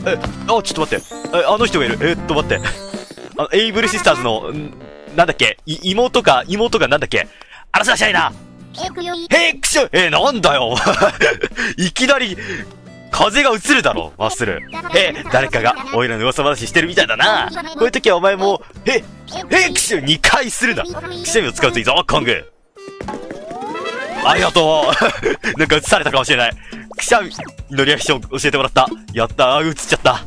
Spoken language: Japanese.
ちょっと待って。あの人がいる。待って。エイブルシスターズの、なんだっけ妹がなんだっけあらさしゃいなヘイクションなんだよいきなり、風が映るだろ、マッスル。誰かが、おいらの噂話してるみたいだな。こういう時はお前も、ヘイクション2回するな。くしゃみを使うといいぞ、コング。ありがとうなんか映されたかもしれない。くしゃみのリアクション教えてもらった。やった映っちゃった。